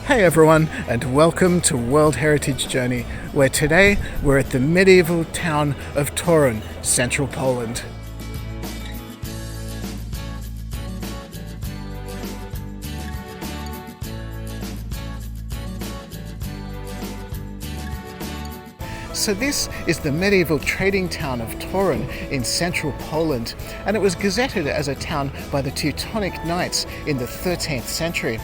Hey everyone, and welcome to World Heritage Journey, where today we're at the medieval town of Toruń, central Poland. So this is the medieval trading town of Toruń in central Poland, and it was gazetted as a town by the Teutonic Knights in the 13th century.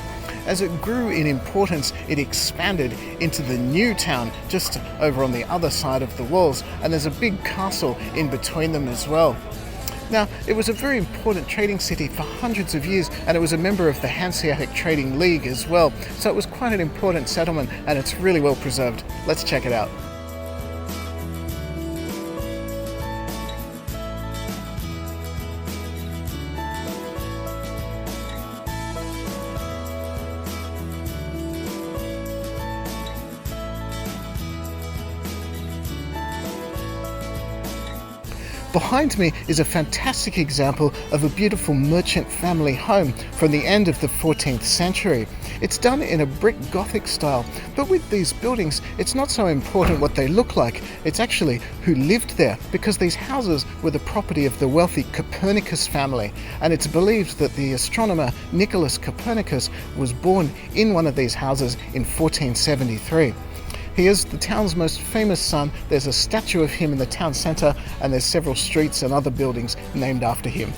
As it grew in importance, it expanded into the new town just over on the other side of the walls, and there's a big castle in between them as well. Now, it was a very important trading city for hundreds of years, and it was a member of the Hanseatic Trading League as well, so it was quite an important settlement, and it's really well preserved. Let's check it out. Behind me is a fantastic example of a beautiful merchant family home from the end of the 14th century. It's done in a brick Gothic style, but with these buildings it's not so important what they look like, it's actually who lived there, because these houses were the property of the wealthy Copernicus family, and it's believed that the astronomer Nicolas Copernicus was born in one of these houses in 1473. He is the town's most famous son. There's a statue of him in the town centre, and there's several streets and other buildings named after him.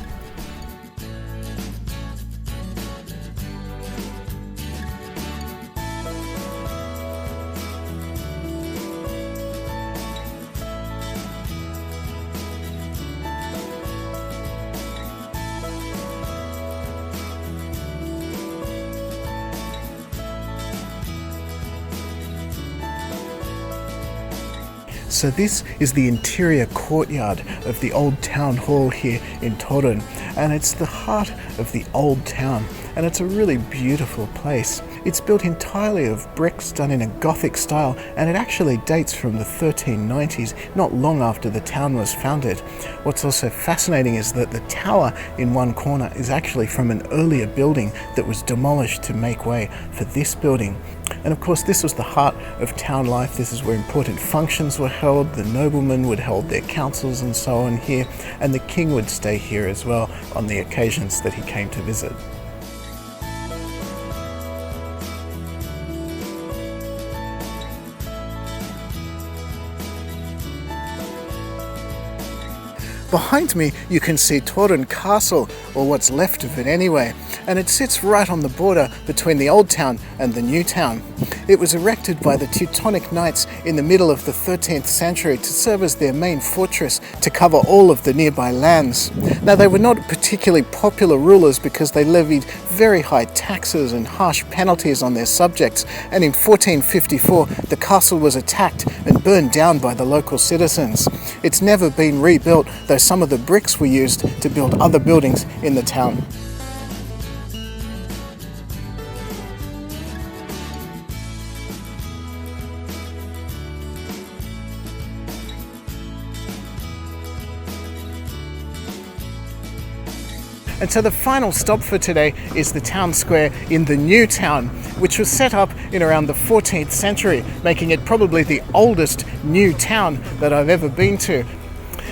So this is the interior courtyard of the old town hall here in Toruń, and it's the heart of the old town, and it's a really beautiful place. It's built entirely of bricks done in a Gothic style, and it actually dates from the 1390s, not long after the town was founded. What's also fascinating is that the tower in one corner is actually from an earlier building that was demolished to make way for this building. And of course this was the heart of town life. This is where important functions were held, the noblemen would hold their councils and so on here, and the king would stay here as well on the occasions that he came to visit. Behind me you can see Toruń Castle, or what's left of it anyway, and it sits right on the border between the old town and the new town. It was erected by the Teutonic Knights in the middle of the 13th century to serve as their main fortress to cover all of the nearby lands. Now, they were not particularly popular rulers because they levied very high taxes and harsh penalties on their subjects, and in 1454 the castle was attacked and burned down by the local citizens. It's never been rebuilt, though some of the bricks were used to build other buildings in the town. And so the final stop for today is the town square in the new town, which was set up in around the 14th century, making it probably the oldest new town that I've ever been to.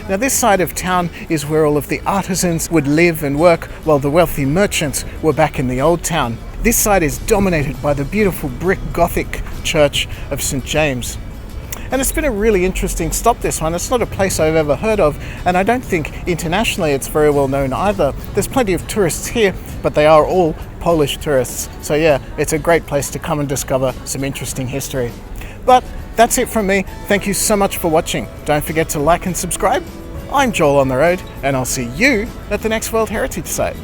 Now, this side of town is where all of the artisans would live and work, while the wealthy merchants were back in the old town. This side is dominated by the beautiful brick Gothic church of St. James. And it's been a really interesting stop, this one. It's not a place I've ever heard of, and I don't think internationally it's very well known either. There's plenty of tourists here, but they are all Polish tourists. So yeah, it's a great place to come and discover some interesting history. But that's it from me. Thank you so much for watching. Don't forget to like and subscribe. I'm Joel on the road, and I'll see you at the next World Heritage Site.